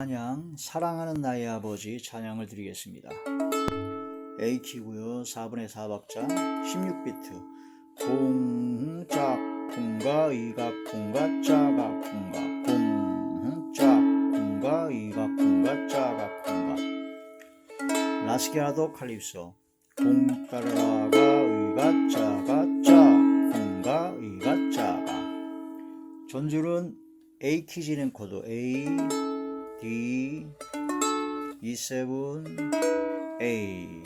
찬양 사랑하는 나의 아버지 찬양을 드리겠습니다. A키고요. 4분의 4박자 16비트 공짝공가 이각공가 짜각공가 공짝공가 이각공가 짜각공가 라스게라도 칼립소 공따라가 의가 짜가 짜 공가 의가 짜가 전줄은 A키 진행 코드 A D E7 A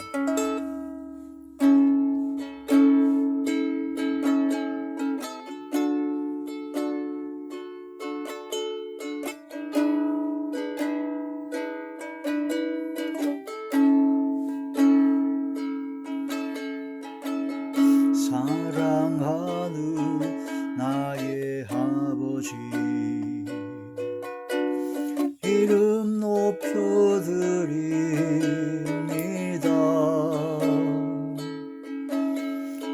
사랑하는 나의 아버지 이름 높여드립니다.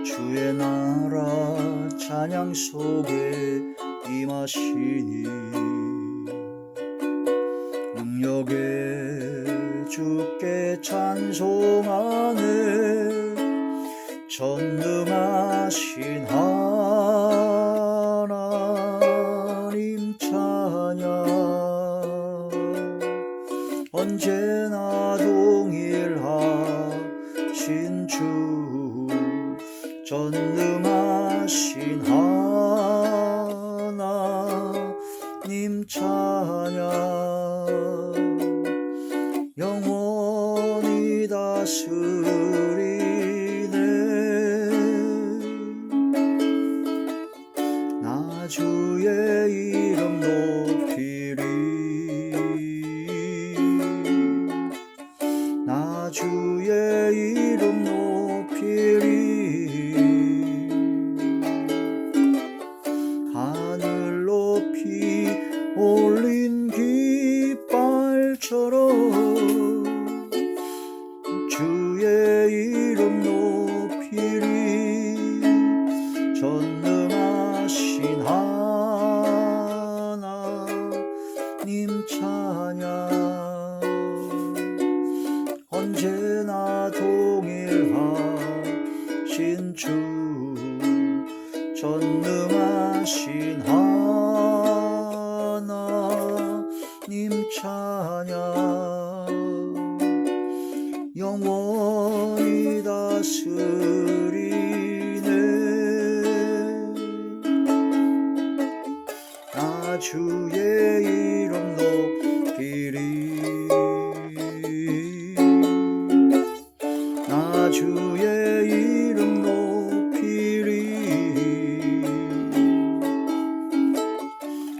주의 나라 찬양 속에 임하시니 능력에 주께 찬송하네. 전능하신 하나님 찬양 언제나 동일하신 주 전능하신 하나님 찬양 영원히 다스리네. 나 주의 이름 높이리 나 주의 이름 높이리 하늘 높이 올린 깃발처럼 주의 이름 높이리 전능하신 하나님 찬양 언제나 동일하신 주 전능하신 하나님 찬양 영원히 다스리네. 나 주의 이름 높이리 나 주의 이름 높이리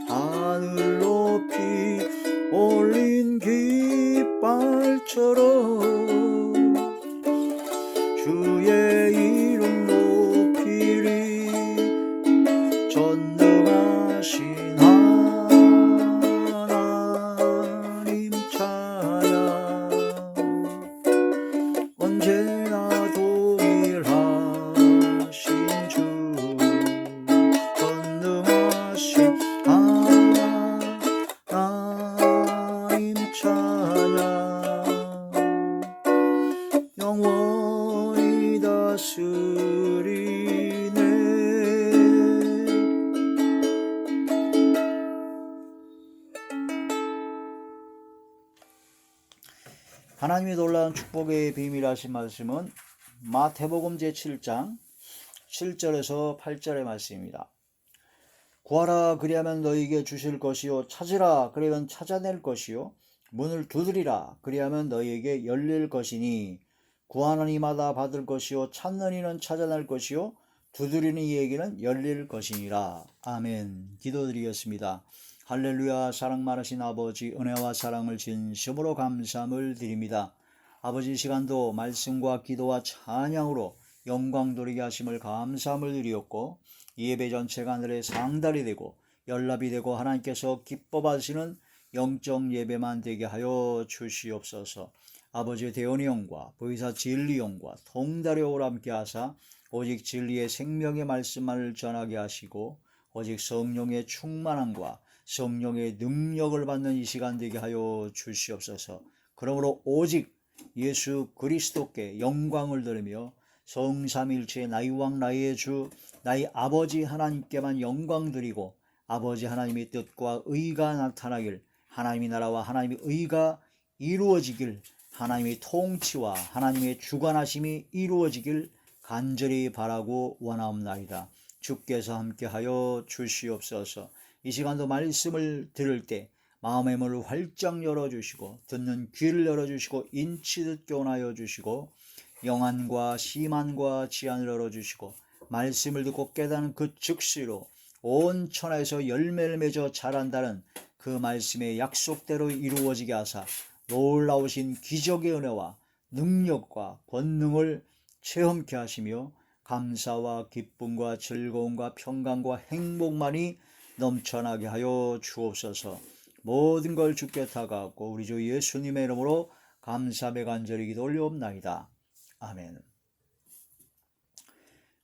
하늘 높이 올린 깃발처럼 주의 이름 높이리 전능하신 하나님 찬양 언제나 동일하신 주 전능하신 하나님 찬양 영원히 다스리네. 하나님의 놀라운 축복의 비밀하신 말씀은 마태복음 제7장 7절에서 8절의 말씀입니다. 구하라 그리하면 너희에게 주실 것이요 찾으라 그리하면 찾아낼 것이요 문을 두드리라 그리하면 너희에게 열릴 것이니 구하는 이마다 받을 것이요 찾는 이는 찾아낼 것이요 두드리는 이에게는 열릴 것이니라. 아멘. 기도드리겠습니다. 할렐루야. 사랑 많으신 아버지 은혜와 사랑을 진심으로 감사함을 드립니다. 아버지 시간도 말씀과 기도와 찬양으로 영광 돌리게 하심을 감사함을 드리었고 이 예배 전체가 하늘의 상달이 되고 연락이 되고 하나님께서 기뻐 받으시는 영적 예배만 되게 하여 주시옵소서. 아버지 대원이 영과 보이사 진리 영과 통달의 오라 함께 하사 오직 진리의 생명의 말씀만을 전하게 하시고 오직 성령의 충만함과 성령의 능력을 받는 이 시간 되게 하여 주시옵소서. 그러므로 오직 예수 그리스도께 영광을 돌리며 성삼일체의 나의 왕 나의 주 나의 아버지 하나님께만 영광 드리고 아버지 하나님의 뜻과 의가 나타나길, 하나님의 나라와 하나님의 의가 이루어지길, 하나님의 통치와 하나님의 주관하심이 이루어지길 간절히 바라고 원하옵나이다. 주께서 함께하여 주시옵소서. 이 시간도 말씀을 들을 때 마음의 문을 활짝 열어주시고 듣는 귀를 열어주시고 인치 듣게 원하여 주시고 영안과 시만과 지안을 열어주시고 말씀을 듣고 깨닫는 그 즉시로 온 천하에서 열매를 맺어 자란다는 그 말씀의 약속대로 이루어지게 하사 놀라우신 기적의 은혜와 능력과 권능을 체험케 하시며 감사와 기쁨과 즐거움과 평강과 행복만이 넘쳐나게 하여 주옵소서. 모든 걸 주께 다가왔고 우리 주 예수님의 이름으로 감사의 간절히 기도 올려옵나이다. 아멘.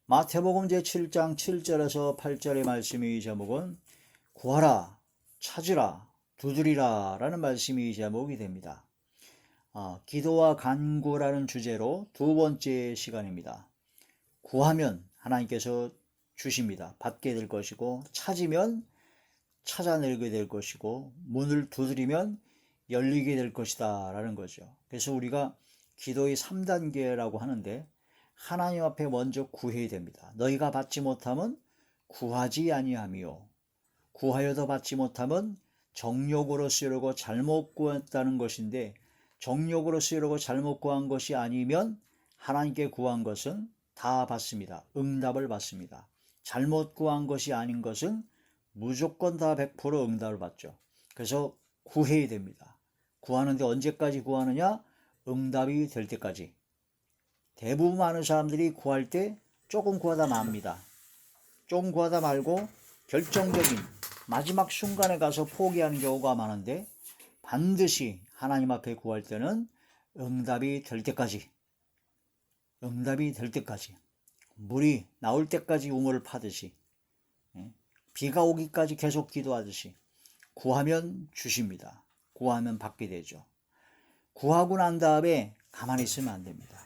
마태복음 제7장 7절에서 8절의 말씀이 제목은 구하라, 찾으라, 두드리라 라는 말씀이 제목이 됩니다. 기도와 간구라는 주제로 두 번째 시간입니다. 구하면 하나님께서 주십니다. 받게 될 것이고 찾으면 찾아내게 될 것이고 문을 두드리면 열리게 될 것이다 라는 거죠. 그래서 우리가 기도의 3단계라고 하는데 하나님 앞에 먼저 구해야 됩니다. 너희가 받지 못하면 구하지 아니하며 구하여도 받지 못하면 정욕으로 쓰려고 잘못 구했다는 것인데 정욕으로 쓰려고 잘못 구한 것이 아니면 하나님께 구한 것은 다 받습니다. 응답을 받습니다. 잘못 구한 것이 아닌 것은 무조건 다 100% 응답을 받죠. 그래서 구해야 됩니다. 구하는데 언제까지 구하느냐? 응답이 될 때까지. 대부분 많은 사람들이 구할 때 조금 구하다 맙니다. 조금 구하다 말고 결정적인 마지막 순간에 가서 포기하는 경우가 많은데 반드시 하나님 앞에 구할 때는 응답이 될 때까지 물이 나올 때까지 우물을 파듯이 비가 오기까지 계속 기도하듯이 구하면 주십니다. 구하면 받게 되죠. 구하고 난 다음에 가만히 있으면 안 됩니다.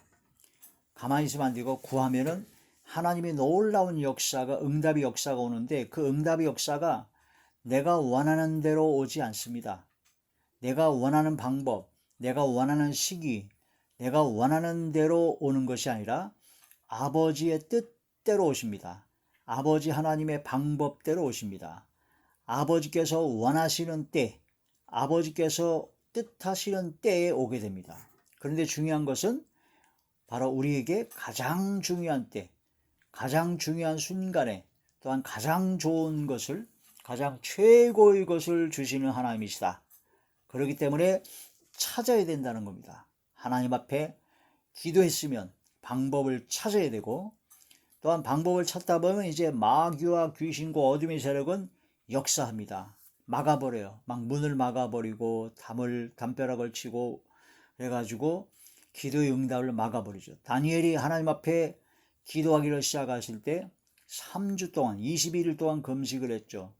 가만히 있으면 안 되고 구하면은 하나님의 놀라운 역사가 응답의 역사가 오는데 그 응답의 역사가 내가 원하는 대로 오지 않습니다. 내가 원하는 방법, 내가 원하는 시기, 내가 원하는 대로 오는 것이 아니라 아버지의 뜻대로 오십니다. 아버지 하나님의 방법대로 오십니다. 아버지께서 원하시는 때, 아버지께서 뜻하시는 때에 오게 됩니다. 그런데 중요한 것은 바로 우리에게 가장 중요한 때, 가장 중요한 순간에 또한 가장 좋은 것을, 가장 최고의 것을 주시는 하나님이시다. 그렇기 때문에 찾아야 된다는 겁니다. 하나님 앞에 기도했으면 방법을 찾아야 되고 또한 방법을 찾다 보면 이제 마귀와 귀신과 어둠의 세력은 역사합니다. 막아버려요. 막 문을 막아버리고 담벼락을 치고 그래가지고 기도의 응답을 막아버리죠. 다니엘이 하나님 앞에 기도하기를 시작하실 때 3주 동안 21일 동안 금식을 했죠.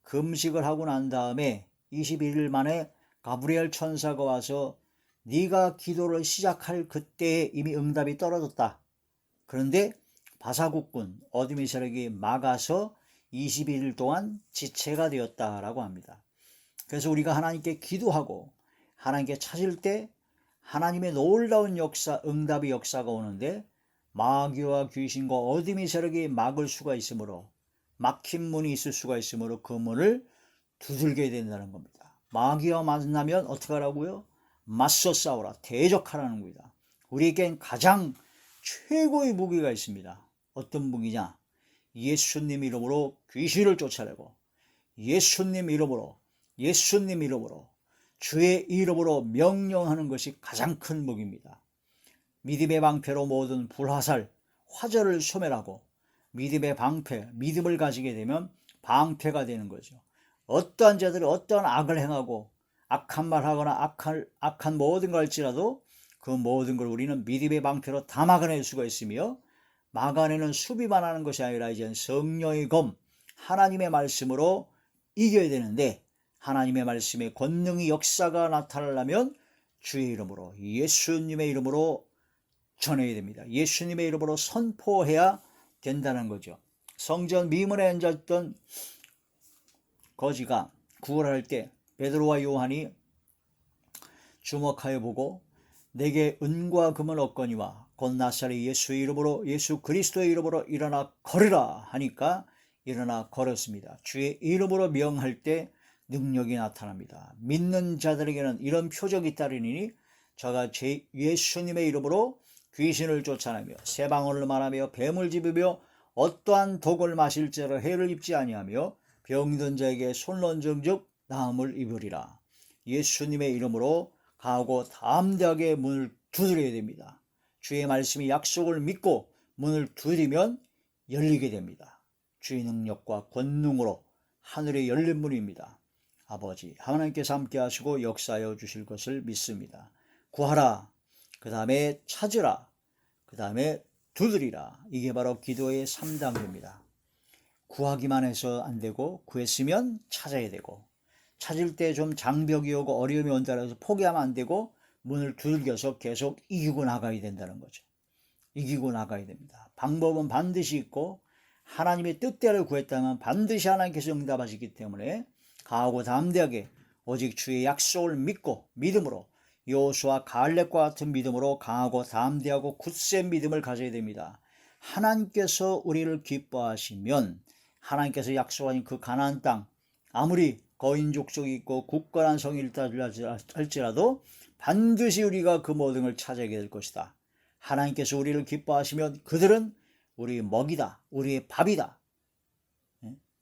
금식을 하고 난 다음에 21일 만에 가브리엘 천사가 와서 네가 기도를 시작할 그때에 이미 응답이 떨어졌다. 그런데 바사국군 어둠의 세력이 막아서 21일 동안 지체가 되었다라고 합니다. 그래서 우리가 하나님께 기도하고 하나님께 찾을 때 하나님의 놀라운 역사, 응답의 역사가 오는데 마귀와 귀신과 어둠의 세력이 막을 수가 있으므로 막힌 문이 있을 수가 있으므로 그 문을 두들겨야 된다는 겁니다. 마귀와 만나면 어떻게 하라고요? 맞서 싸우라, 대적하라는 겁니다. 우리에겐 가장 최고의 무기가 있습니다. 어떤 무기냐? 예수님 이름으로 귀신을 쫓아내고 예수님 이름으로 주의 이름으로 명령하는 것이 가장 큰 무기입니다. 믿음의 방패로 모든 불화살, 화절을 소멸하고 믿음의 방패, 믿음을 가지게 되면 방패가 되는 거죠. 어떠한 자들이 어떠한 악을 행하고 악한 말 하거나 악한 모든 걸 할지라도 그 모든 걸 우리는 믿음의 방패로 다 막아낼 수가 있으며 막아내는 수비만 하는 것이 아니라 이제 성령의 검, 하나님의 말씀으로 이겨야 되는데 하나님의 말씀에 권능의 역사가 나타나려면 주의 이름으로, 예수님의 이름으로 전해야 됩니다. 예수님의 이름으로 선포해야 된다는 거죠. 성전 미문에 앉았던 거지가 구걸할 때 베드로와 요한이 주목하여 보고 내게 은과 금은 없거니와 곧 나사렛 예수의 이름으로, 예수 그리스도의 이름으로 일어나 걸으라 하니까 일어나 걸었습니다. 주의 이름으로 명할 때 능력이 나타납니다. 믿는 자들에게는 이런 표적이 따르니 저가 예수님의 이름으로 귀신을 쫓아내며 새 방언을 말하며 뱀을 집으며 어떠한 독을 마실지라 해를 입지 아니하며 병든 자에게 손 얹은 즉 나음을 입으리라. 예수님의 이름으로 가고 담대하게 문을 두드려야 됩니다. 주의 말씀이 약속을 믿고 문을 두드리면 열리게 됩니다. 주의 능력과 권능으로 하늘에 열린 문입니다. 아버지 하나님께서 함께 하시고 역사하여 주실 것을 믿습니다. 구하라, 그 다음에 찾으라, 그 다음에 두드리라. 이게 바로 기도의 3단계입니다. 구하기만 해서 안 되고 구했으면 찾아야 되고, 찾을 때 좀 장벽이 오고 어려움이 온다고 해서 포기하면 안 되고 문을 두들겨서 계속 이기고 나가야 된다는 거죠. 이기고 나가야 됩니다. 방법은 반드시 있고 하나님의 뜻대로 구했다면 반드시 하나님께서 응답하시기 때문에 강하고 담대하게 오직 주의 약속을 믿고 믿음으로 여호수아 갈렙과 같은 믿음으로 강하고 담대하고 굳센 믿음을 가져야 됩니다. 하나님께서 우리를 기뻐하시면 하나님께서 약속하신 그 가나안 땅, 아무리 거인 족속이 있고 굳건한 성이 있다 할지라도 반드시 우리가 그 모든 걸 차지하게 될 것이다. 하나님께서 우리를 기뻐하시면 그들은 우리의 먹이다, 우리의 밥이다.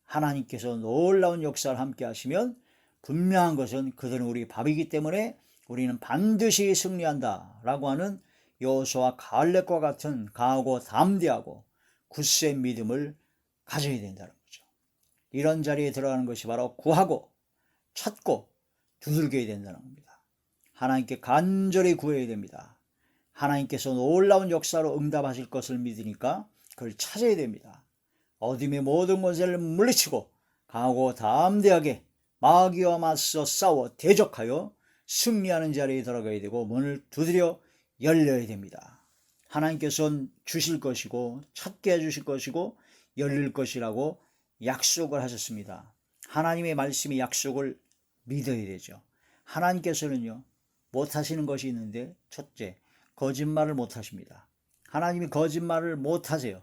하나님께서 놀라운 역사를 함께 하시면 분명한 것은 그들은 우리의 밥이기 때문에 우리는 반드시 승리한다 라고 하는 여호수아 갈렙과 같은 강하고 담대하고 굳센 믿음을 가져야 된다는 거죠. 이런 자리에 들어가는 것이 바로 구하고 찾고 두들겨야 된다는 겁니다. 하나님께 간절히 구해야 됩니다. 하나님께서 놀라운 역사로 응답하실 것을 믿으니까 그걸 찾아야 됩니다. 어둠의 모든 권세를 물리치고 강하고 담대하게 마귀와 맞서 싸워 대적하여 승리하는 자리에 들어가야 되고 문을 두드려 열려야 됩니다. 하나님께서는 주실 것이고 찾게 해주실 것이고 열릴 것이라고 약속을 하셨습니다. 하나님의 말씀이 약속을 믿어야 되죠. 하나님께서는요 못하시는 것이 있는데 첫째, 거짓말을 못하십니다. 하나님이 거짓말을 못하세요.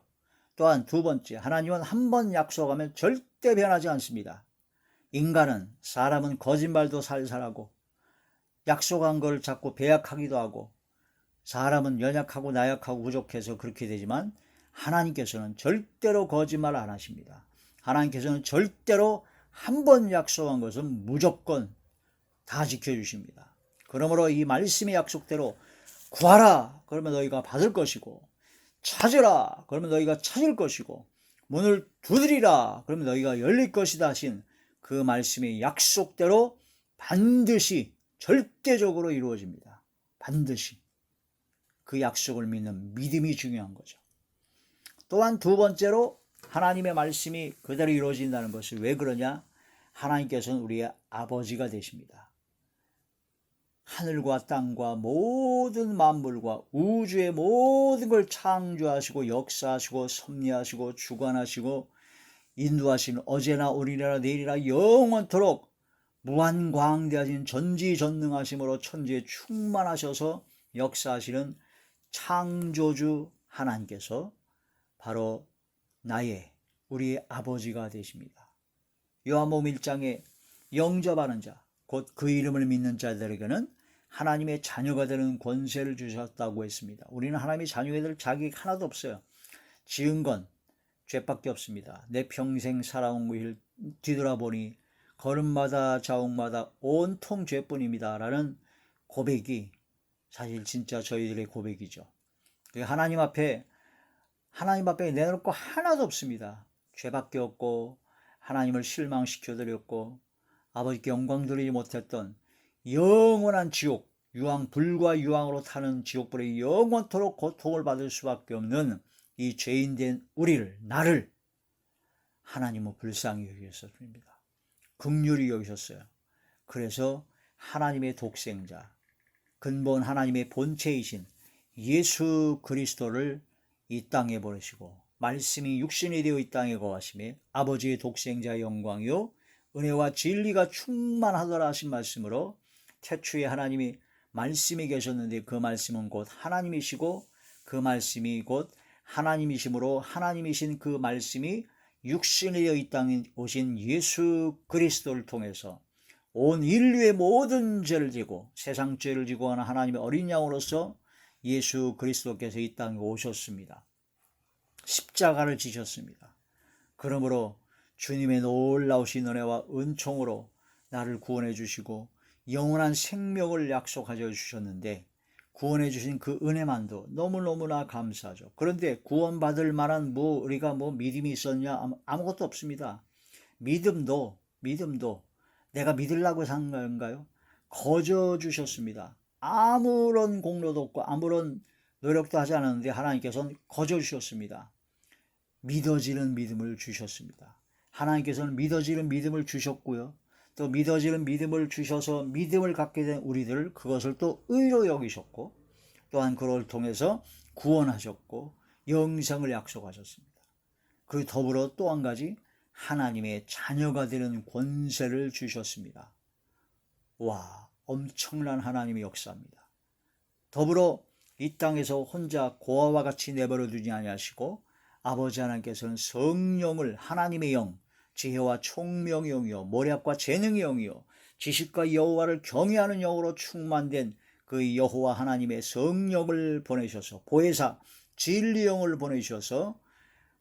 또한 두 번째, 하나님은 한 번 약속하면 절대 변하지 않습니다. 인간은, 사람은 거짓말도 살살하고 약속한 걸 자꾸 배약하기도 하고 사람은 연약하고 나약하고 부족해서 그렇게 되지만 하나님께서는 절대로 거짓말 안 하십니다. 하나님께서는 절대로 한 번 약속한 것은 무조건 다 지켜주십니다. 그러므로 이 말씀의 약속대로 구하라 그러면 너희가 받을 것이고, 찾으라 그러면 너희가 찾을 것이고, 문을 두드리라 그러면 너희가 열릴 것이다 하신 그 말씀의 약속대로 반드시 절대적으로 이루어집니다. 반드시. 그 약속을 믿는 믿음이 중요한 거죠. 또한 두 번째로 하나님의 말씀이 그대로 이루어진다는 것이 왜 그러냐? 하나님께서는 우리의 아버지가 되십니다. 하늘과 땅과 모든 만물과 우주의 모든 걸 창조하시고 역사하시고 섭리하시고 주관하시고 인도하시는 어제나 오늘이나 내일이나 영원토록 무한광대하신 전지전능하심으로 천지에 충만하셔서 역사하시는 창조주 하나님께서 바로 우리의 아버지가 되십니다. 요한복음 1장에 영접하는 자, 곧 그 이름을 믿는 자들에게는 하나님의 자녀가 되는 권세를 주셨다고 했습니다. 우리는 하나님의 자녀가 될 자격이 하나도 없어요. 지은 건 죄밖에 없습니다. 내 평생 살아온 길 뒤돌아보니 걸음마다 자옥마다 온통 죄뿐입니다 라는 고백이 사실 진짜 저희들의 고백이죠. 하나님 앞에 내놓을 거 하나도 없습니다. 죄밖에 없고 하나님을 실망시켜드렸고 아버지께 영광 드리지 못했던 영원한 지옥, 불과 유황으로 타는 지옥불에 영원토록 고통을 받을 수밖에 없는 이 죄인된 나를 하나님은 불쌍히 여기셨습니다. 긍휼히 여기셨어요. 그래서 하나님의 독생자, 근본 하나님의 본체이신 예수 그리스도를 이 땅에 보내시고 말씀이 육신이 되어 이 땅에 거하심에 아버지의 독생자 영광이요 은혜와 진리가 충만하더라 하신 말씀으로 태초에 하나님이 말씀이 계셨는데 그 말씀은 곧 하나님이시고 그 말씀이 곧 하나님이시므로 하나님이신 그 말씀이 육신이 되어 이 땅에 오신 예수 그리스도를 통해서 온 인류의 모든 죄를 지고 세상 죄를 지고 하는 하나님의 어린 양으로서 예수 그리스도께서 이 땅에 오셨습니다. 십자가를 지셨습니다. 그러므로 주님의 놀라우신 은혜와 은총으로 나를 구원해 주시고 영원한 생명을 약속하여 주셨는데 구원해 주신 그 은혜만도 너무너무나 감사하죠. 그런데 구원받을 만한 우리가 믿음이 있었냐? 아무것도 없습니다. 믿음도 내가 믿으려고 산 건가요? 거저 주셨습니다. 아무런 공로도 없고 아무런 노력도 하지 않았는데 하나님께서는 거저 주셨습니다. 믿어지는 믿음을 주셨습니다. 하나님께서는 믿어지는 믿음을 주셨고요. 또 믿어지는 믿음을 주셔서 믿음을 갖게 된 우리들을 그것을 또 의로 여기셨고 또한 그걸 통해서 구원하셨고 영생을 약속하셨습니다. 그리고 더불어 또 한 가지 하나님의 자녀가 되는 권세를 주셨습니다. 와, 엄청난 하나님의 역사입니다. 더불어 이 땅에서 혼자 고아와 같이 내버려 두지 아니하시고 아버지 하나님께서는 성령을 하나님의 영, 지혜와 총명의 영이요 모략과 재능의 영이요 지식과 여호와를 경외하는 영으로 충만된 그 여호와 하나님의 성령을 보내셔서 보혜사 진리 영을 보내셔서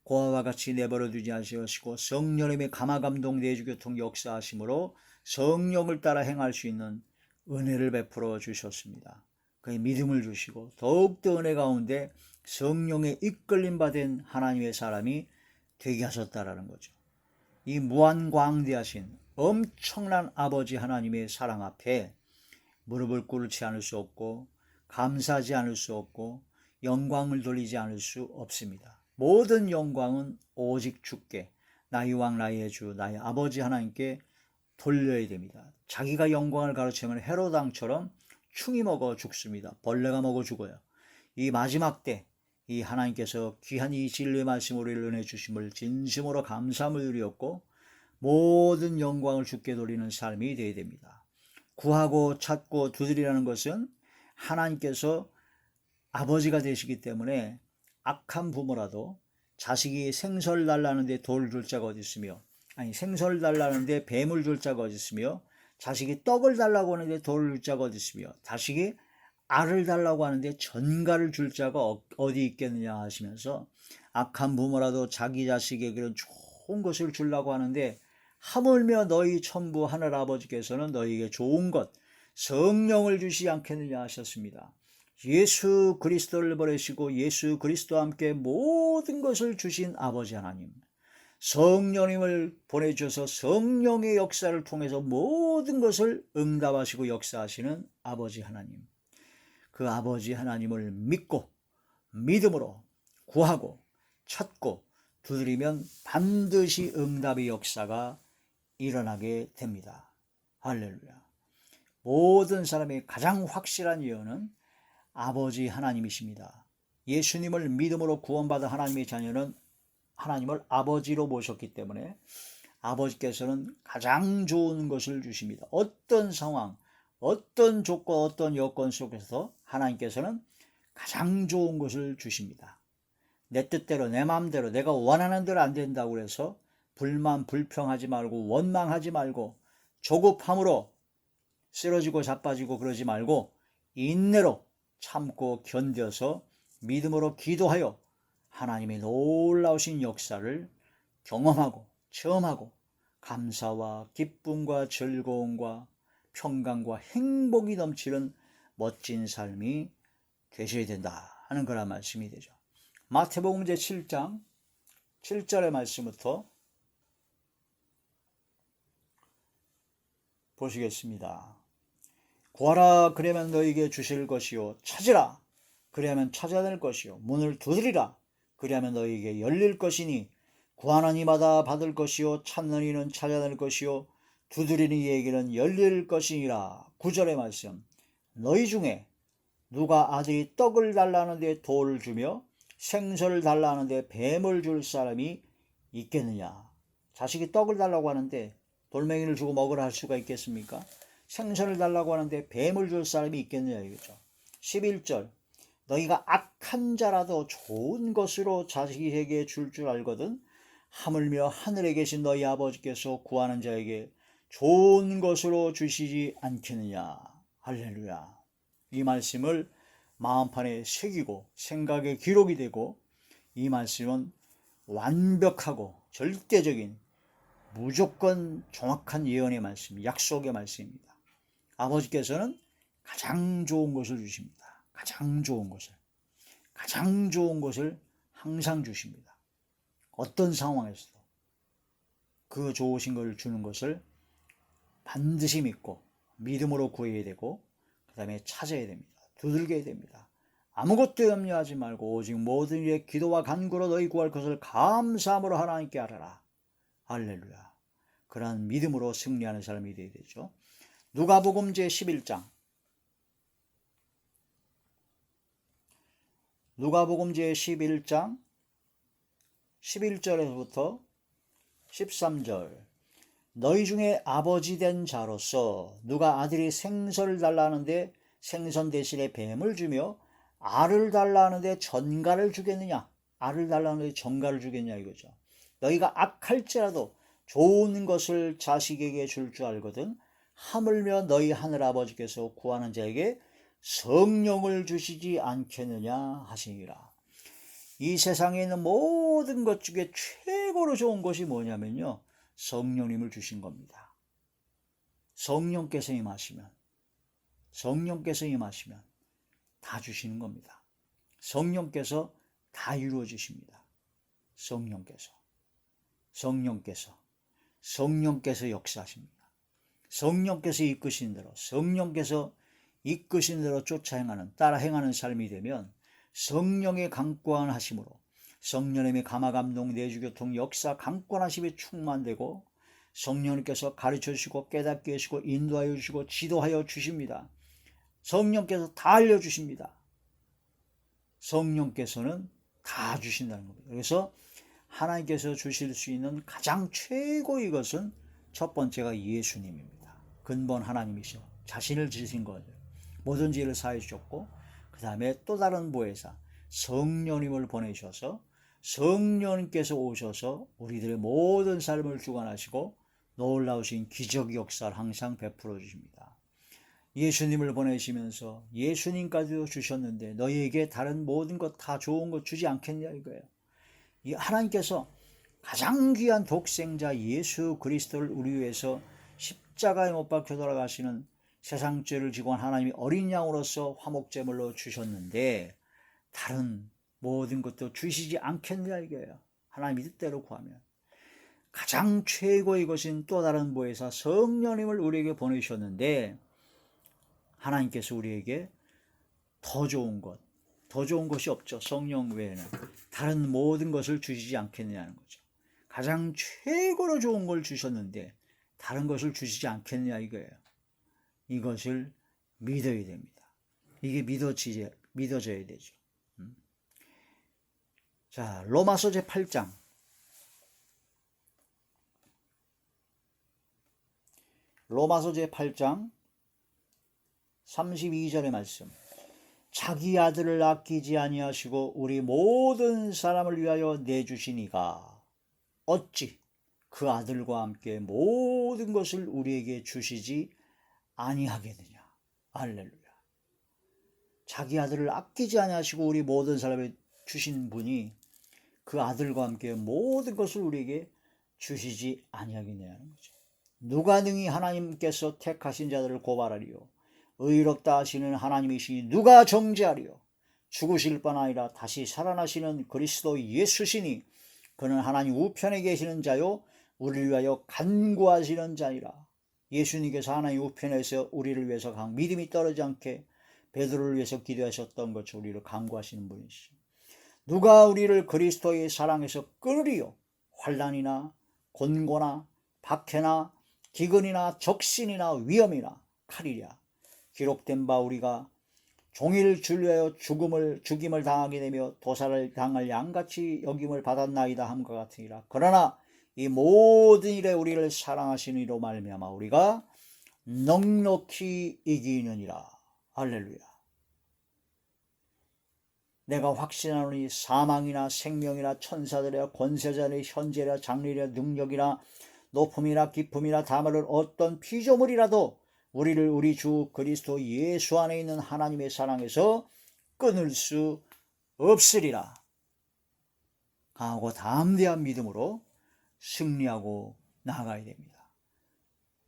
고아와 같이 내버려 두지 않으시고 성령님의 감화감동 내주교통 역사하심으로 성령을 따라 행할 수 있는 은혜를 베풀어 주셨습니다. 그의 믿음을 주시고 더욱더 은혜 가운데 성령의 이끌림 받은 하나님의 사람이 되게 하셨다라는 거죠. 이 무한광대하신 엄청난 아버지 하나님의 사랑 앞에 무릎을 꿇지 않을 수 없고 감사하지 않을 수 없고 영광을 돌리지 않을 수 없습니다. 모든 영광은 오직 주께 나의 왕 나의 주 나의 아버지 하나님께 돌려야 됩니다. 자기가 영광을 가로채면 헤롯 왕처럼 충이 먹어 죽습니다. 벌레가 먹어 죽어요. 이 마지막 때 이 하나님께서 귀한 이 진리의 말씀으로 은혜 주심을 진심으로 감사함을 드렸고 모든 영광을 주께 돌리는 삶이 되어야 됩니다. 구하고 찾고 두드리라는 것은 하나님께서 아버지가 되시기 때문에 악한 부모라도 자식이 생설 달라는데 돌 줄 자가 어디 있으며 생설 달라는데 뱀을 줄 자가 어디 있으며 자식이 떡을 달라고 하는데 돌을 줄 자가 어디 있으며 자식이 알을 달라고 하는데 전갈을 줄 자가 어디 있겠느냐 하시면서 악한 부모라도 자기 자식에게 그런 좋은 것을 주려고 하는데 하물며 너희 천부 하늘아버지께서는 너희에게 좋은 것 성령을 주시지 않겠느냐 하셨습니다. 예수 그리스도를 보내시고 예수 그리스도와 함께 모든 것을 주신 아버지 하나님, 성령님을 보내주셔서 성령의 역사를 통해서 모든 것을 응답하시고 역사하시는 아버지 하나님, 그 아버지 하나님을 믿고 믿음으로 구하고 찾고 두드리면 반드시 응답의 역사가 일어나게 됩니다. 할렐루야. 모든 사람의 가장 확실한 예언은 아버지 하나님이십니다. 예수님을 믿음으로 구원받은 하나님의 자녀는 하나님을 아버지로 모셨기 때문에 아버지께서는 가장 좋은 것을 주십니다. 어떤 상황, 어떤 조건, 어떤 여건 속에서 하나님께서는 가장 좋은 것을 주십니다. 내 뜻대로 내 마음대로 내가 원하는 대로 안 된다고 해서 불만 불평하지 말고 원망하지 말고 조급함으로 쓰러지고 자빠지고 그러지 말고 인내로 참고 견뎌서 믿음으로 기도하여 하나님의 놀라우신 역사를 경험하고 체험하고 감사와 기쁨과 즐거움과 평강과 행복이 넘치는 멋진 삶이 되셔야 된다 하는 그런 말씀이 되죠. 마태복음 제7장 7절의 말씀부터 보시겠습니다. 구하라 그러면 너희에게 주실 것이요 찾으라 그리하면 찾아낼 것이요 문을 두드리라 그리하면 너희에게 열릴 것이니 구하는 이마다 받을 것이요 찾는 이는 찾아낼 것이요 두드리는 이에게는 열릴 것이니라. 9절의 말씀. 너희 중에 누가 아들이 떡을 달라는데 돌을 주며 생선을 달라는데 뱀을 줄 사람이 있겠느냐. 자식이 떡을 달라고 하는데 돌멩이를 주고 먹으라 할 수가 있겠습니까? 생선을 달라고 하는데 뱀을 줄 사람이 있겠느냐 이거죠. 11절. 너희가 악한 자라도 좋은 것으로 자식에게 줄 알거든 하물며 하늘에 계신 너희 아버지께서 구하는 자에게 좋은 것으로 주시지 않겠느냐. 할렐루야. 이 말씀을 마음판에 새기고 생각에 기록이 되고, 이 말씀은 완벽하고 절대적인 무조건 정확한 예언의 말씀, 약속의 말씀입니다. 아버지께서는 가장 좋은 것을 주십니다. 가장 좋은 것을 항상 주십니다. 어떤 상황에서도 그 좋으신 것을 주는 것을 반드시 믿고 믿음으로 구해야 되고, 그 다음에 찾아야 됩니다. 두들겨야 됩니다. 아무것도 염려하지 말고 오직 모든 일에 기도와 간구로 너희 구할 것을 감사함으로 하나님께 알아라. 할렐루야. 그러한 믿음으로 승리하는 사람이 되어야 되죠. 누가복음 제11장. 누가복음 제11장 11절에서부터 13절. 너희 중에 아버지 된 자로서 누가 아들이 생선을 달라 하는데 생선 대신에 뱀을 주며 알을 달라 하는데 전갈을 주겠느냐. 알을 달라 하는데 전갈을 주겠냐 이거죠. 너희가 악할지라도 좋은 것을 자식에게 줄 알거든 하물며 너희 하늘아버지께서 구하는 자에게 성령을 주시지 않겠느냐 하시니라. 이 세상에 있는 모든 것 중에 최고로 좋은 것이 뭐냐면요, 성령님을 주신 겁니다. 성령께서 임하시면 다 주시는 겁니다. 성령께서 다 이루어 주십니다. 성령께서 역사하십니다. 성령께서 이끄신 대로 쫓아 행하는, 따라 행하는 삶이 되면 성령의 강권한 하심으로 성령님의 감화감동 내주교통 역사 강권하심에 충만되고 성령님께서 가르쳐 주시고 깨닫게 하시고 인도하여 주시고 지도하여 주십니다. 성령께서 다 알려주십니다. 성령께서는 다 주신다는 겁니다. 그래서 하나님께서 주실 수 있는 가장 최고의 것은 첫 번째가 예수님입니다. 근본 하나님이시오. 자신을 지신 거죠. 모든 죄를 사해 주셨고, 그 다음에 또 다른 보혜사 성령님을 보내셔서 성령님께서 오셔서 우리들의 모든 삶을 주관하시고 놀라우신 기적 역사를 항상 베풀어 주십니다. 예수님을 보내시면서 예수님까지도 주셨는데 너희에게 다른 모든 것 다 좋은 것 주지 않겠냐 이거예요. 하나님께서 가장 귀한 독생자 예수 그리스도를 우리 위해서 십자가에 못 박혀 돌아가시는 세상 죄를 지고 하나님이 어린 양으로서 화목제물로 주셨는데 다른 모든 것도 주시지 않겠냐 이거예요. 하나님의 뜻대로 구하면. 가장 최고의 것인 또 다른 보혜사 성령님을 우리에게 보내셨는데 하나님께서 우리에게 더 좋은 것이 없죠. 성령 외에는 다른 모든 것을 주시지 않겠느냐는 거죠. 가장 최고로 좋은 걸 주셨는데 다른 것을 주시지 않겠느냐 이거예요. 이것을 믿어야 됩니다. 이게 믿어져야 되죠. 자, 로마서 제8장. 로마서 제8장 32절의 말씀. 자기 아들을 아끼지 아니하시고 우리 모든 사람을 위하여 내주시니가 어찌 그 아들과 함께 모든 것을 우리에게 주시지 아니하겠느냐. 할렐루야. 자기 아들을 아끼지 아니하시고 우리 모든 사람에 주신 분이 그 아들과 함께 모든 것을 우리에게 주시지 아니하겠느냐는 거죠. 누가 능히 하나님께서 택하신 자들을 고발하리요. 의롭다 하시는 하나님이시니 누가 정죄하리요. 죽으실 뿐 아니라 다시 살아나시는 그리스도 예수시니 그는 하나님 우편에 계시는 자요 우리를 위하여 간구하시는 자니라. 예수님께서 하나님 우편에서 우리를 위해서 믿음이 떨어지지 않게 베드로를 위해서 기도하셨던 것처럼 우리를 간구하시는 분이시죠. 누가 우리를 그리스도의 사랑에서 끊으리요. 환난이나 곤고나 박해나 기근이나 적신이나 위험이나 칼이랴. 기록된 바 우리가 종일 줄여여 죽임을 당하게 되며 도살을 당할 양같이 여김을 받았나이다 함과 같으니라. 그러나 이 모든 일에 우리를 사랑하시는 이로 말미암아 우리가 넉넉히 이기느니라. 할렐루야. 내가 확신하노니 사망이나 생명이나 천사들이나 권세자들의 현재나 장래나 능력이나 높음이나 깊음이나 다말은 어떤 피조물이라도 우리를 우리 주 그리스도 예수 안에 있는 하나님의 사랑에서 끊을 수 없으리라. 강하고 담대한 믿음으로 승리하고 나아가야 됩니다.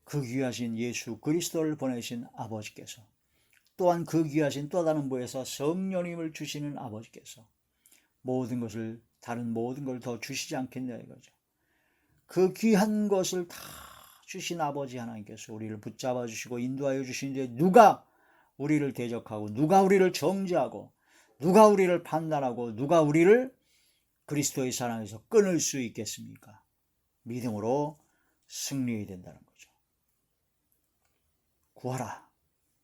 그 귀하신 예수 그리스도를 보내신 아버지께서, 또한 그 귀하신 또 다른 부에서 성령님을 주시는 아버지께서 모든 것을, 다른 모든 걸 더 주시지 않겠냐 이거죠. 그 귀한 것을 다 주신 아버지 하나님께서 우리를 붙잡아 주시고 인도하여 주시는데 누가 우리를 대적하고, 누가 우리를 정죄하고, 누가 우리를 판단하고, 누가 우리를 그리스도의 사랑에서 끊을 수 있겠습니까? 믿음으로 승리해야 된다는 거죠. 구하라,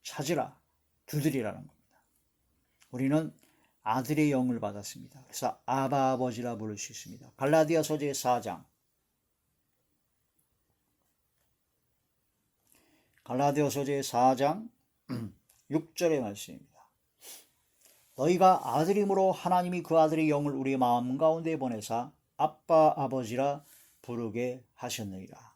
찾으라, 두드리라는 겁니다. 우리는 아들의 영을 받았습니다. 그래서 아바 아버지라 부를 수 있습니다. 갈라디아서 제4장 갈라디아서 제4장 6절의 말씀입니다. 너희가 아들임으로 하나님이 그 아들의 영을 우리 마음 가운데 보내사 아빠 아버지라 부르게 하셨느니라.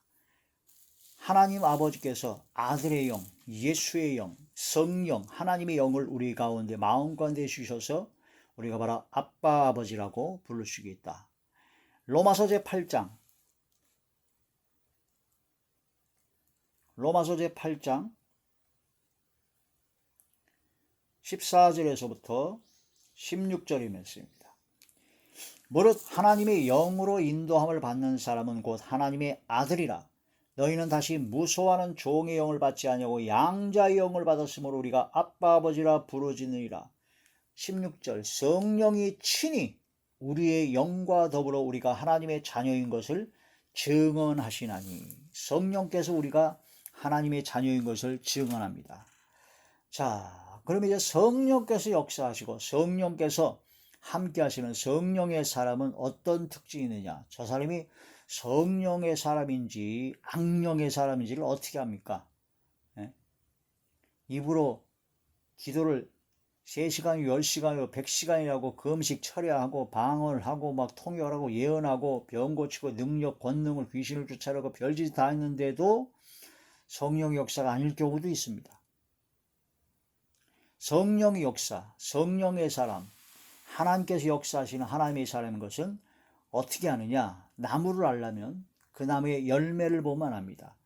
하나님 아버지께서 아들의 영, 예수의 영, 성령, 하나님의 영을 우리 가운데 마음 가운데 주셔서 우리가 바로 아빠 아버지라고 부를 수 있다. 로마서 제8장 14절에서부터 16절의 말씀입니다. 무릇 하나님의 영으로 인도함을 받는 사람은 곧 하나님의 아들이라. 너희는 다시 무소하는 종의 영을 받지 아니하고 양자의 영을 받았으므로 우리가 아빠 아버지라 부르짖느니라. 16절 성령이 친히 우리의 영과 더불어 우리가 하나님의 자녀인 것을 증언하시나니. 성령께서 우리가 하나님의 자녀인 것을 증언합니다. 자, 그럼 이제 성령께서 역사하시고 성령께서 함께 하시는 성령의 사람은 어떤 특징이 있느냐? 저 사람이 성령의 사람인지 악령의 사람인지를 어떻게 합니까? 입으로 기도를 3시간, 10시간이고 100시간이라고 금식 철야하고 방언하고 막 통역하고 예언하고 병 고치고 능력, 권능을 귀신을 쫓아내고 별짓 다 했는데도 성령의 역사가 아닐 경우도 있습니다. 성령의 역사, 성령의 사람, 하나님께서 역사하시는 하나님의 사람인 것은 어떻게 하느냐? 나무를 알려면 그 나무의 열매를 보면 압니다.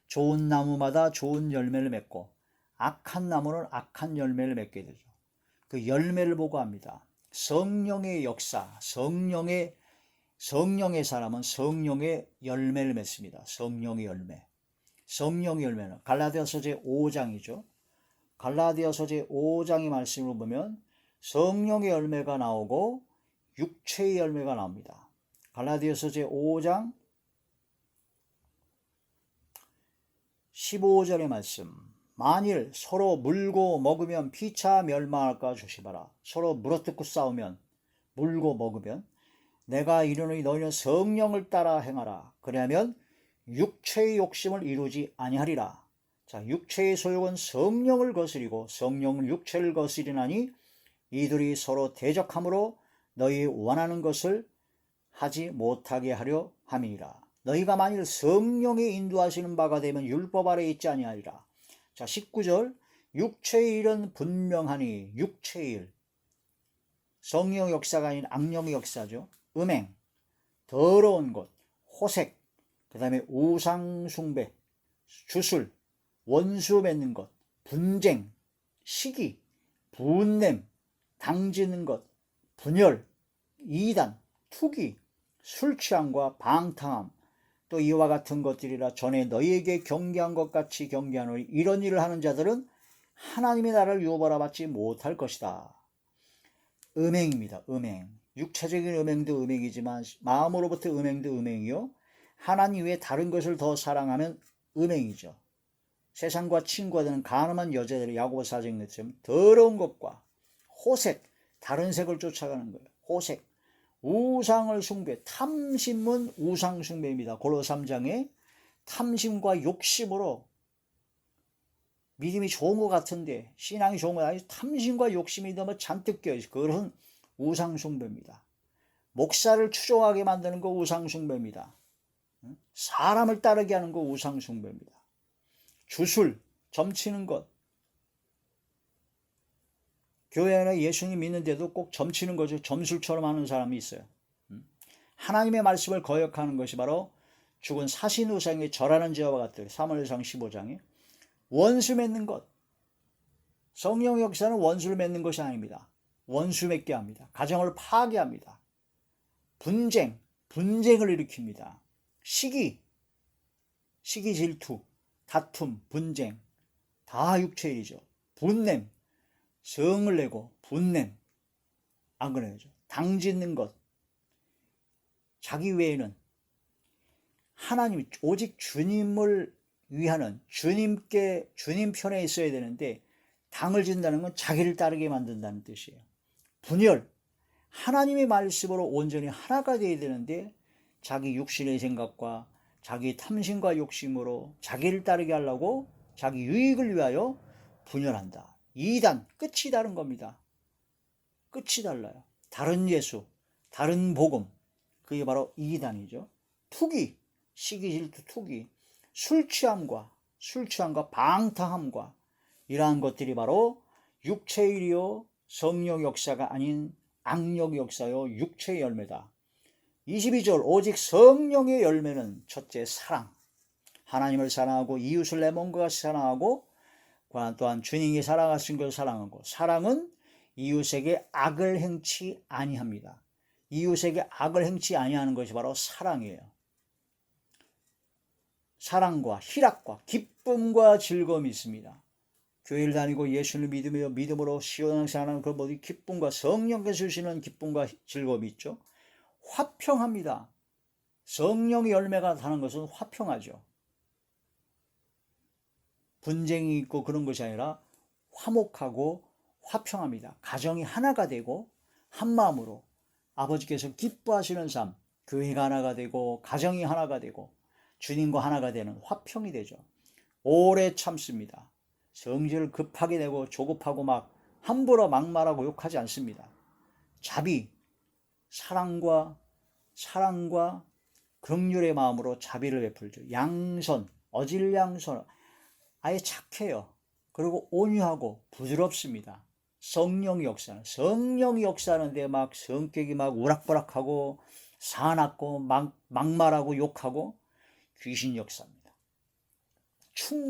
좋은 나무마다 좋은 열매를 맺고 악한 나무는 악한 열매를 맺게 되죠. 그 열매를 보고 합니다. 성령의 역사, 성령의 사람은 성령의 열매를 맺습니다. 성령의 열매. 성령의 열매는 갈라디아서 제5장이죠. 갈라디아서 제5장의 말씀을 보면 성령의 열매가 나오고 육체의 열매가 나옵니다. 갈라디아서 제5장 15절의 말씀. 만일 서로 물고 먹으면 피차 멸망할까 조심하라. 서로 물어뜯고 싸우면, 물고 먹으면 내가 이르노니 너희는 성령을 따라 행하라. 그리하면 육체의 욕심을 이루지 아니하리라. 자, 육체의 소욕은 성령을 거스리고 성령은 육체를 거스리나니 이들이 서로 대적함으로 너희 원하는 것을 하지 못하게 하려 함이니라. 너희가 만일 성령의 인도하시는 바가 되면 율법 아래 있지 아니하리라. 자, 19절 육체의 일은 분명하니. 육체의 일, 성령 역사가 아닌 악령의 역사죠. 음행, 더러운 것, 호색, 그 다음에 우상숭배, 주술, 원수 맺는 것, 분쟁, 시기, 분냄, 당지는 것, 분열, 이단, 투기, 술취함과 방탕함, 또 이와 같은 것들이라. 전에 너희에게 경계한 것 같이 경계하노니 이런 일을 하는 자들은 하나님의 나라를 유업하라 받지 못할 것이다. 음행입니다. 음행. 육체적인 음행도 음행이지만 마음으로부터 음행도 음행이요, 하나님 외에 다른 것을 더 사랑하면 음행이죠. 세상과 친구가 되는 가늠한 여자들의 야고보 사정인 것처럼 더러운 것과 호색, 다른 색을 쫓아가는 거예요. 호색, 우상을 숭배, 탐심은 우상 숭배입니다. 골로새 3장에 탐심과 욕심으로 믿음이 좋은 것 같은데 신앙이 좋은 것 아니고 탐심과 욕심이 너무 잔뜩 껴있어요. 그것은 우상 숭배입니다. 목사를 추종하게 만드는 거 우상 숭배입니다. 사람을 따르게 하는 거 우상 숭배입니다. 주술, 점치는 것. 교회 안에 예수님 믿는데도 꼭 점치는 거죠. 점술처럼 하는 사람이 있어요. 하나님의 말씀을 거역하는 것이 바로 죽은 사신우상에 절하는 죄와 같아요. 사무엘상 15장에 원수 맺는 것. 성령의 역사는 원수를 맺는 것이 아닙니다. 원수 맺게 합니다. 가정을 파괴합니다. 분쟁을 일으킵니다. 시기, 질투, 다툼, 분쟁, 다 육체일이죠. 분냄, 성을 내고 분냄, 안 그래야죠. 당짓는 것, 자기 외에는 하나님, 오직 주님을 위하는 주님 편에 있어야 되는데 당을 짓는다는 건 자기를 따르게 만든다는 뜻이에요. 분열, 하나님의 말씀으로 온전히 하나가 되어야 되는데 자기 육신의 생각과 자기 탐심과 욕심으로 자기를 따르게 하려고 자기 유익을 위하여 분열한다. 2단, 끝이 다른 겁니다. 끝이 달라요. 다른 예수, 다른 복음, 그게 바로 2단이죠. 투기, 시기, 질투, 투기, 술 취함과 방탕함과 이러한 것들이 바로 육체의 일이요 성령 역사가 아닌 악력 역사요 육체의 열매다. 22절 오직 성령의 열매는 첫째 사랑, 하나님을 사랑하고 이웃을 내 몸과 같이 사랑하고 또한 주님이 사랑하신 것을 사랑하고, 사랑은 이웃에게 악을 행치 아니합니다. 이웃에게 악을 행치 아니하는 것이 바로 사랑이에요. 사랑과 희락과 기쁨과 즐거움이 있습니다. 교회를 다니고 예수를 믿음으로 시원하게 사는 그 모든 기쁨과 성령께서 주시는 기쁨과 즐거움이 있죠. 화평합니다. 성령의 열매가 나타나는 것은 화평하죠. 분쟁이 있고 그런 것이 아니라 화목하고 화평합니다. 가정이 하나가 되고 한마음으로 아버지께서 기뻐하시는 삶, 교회가 하나가 되고 가정이 하나가 되고 주님과 하나가 되는 화평이 되죠. 오래 참습니다. 성질을 급하게 내고 조급하고 막 함부로 막말하고 욕하지 않습니다. 자비, 사랑과 긍휼의 마음으로 자비를 베풀죠. 양선, 어질양선, 아예 착해요. 그리고 온유하고 부드럽습니다. 성령의 역사하는데 막 성격이 막 우락부락하고 사납고 막말하고 욕하고 귀신 역사입니다.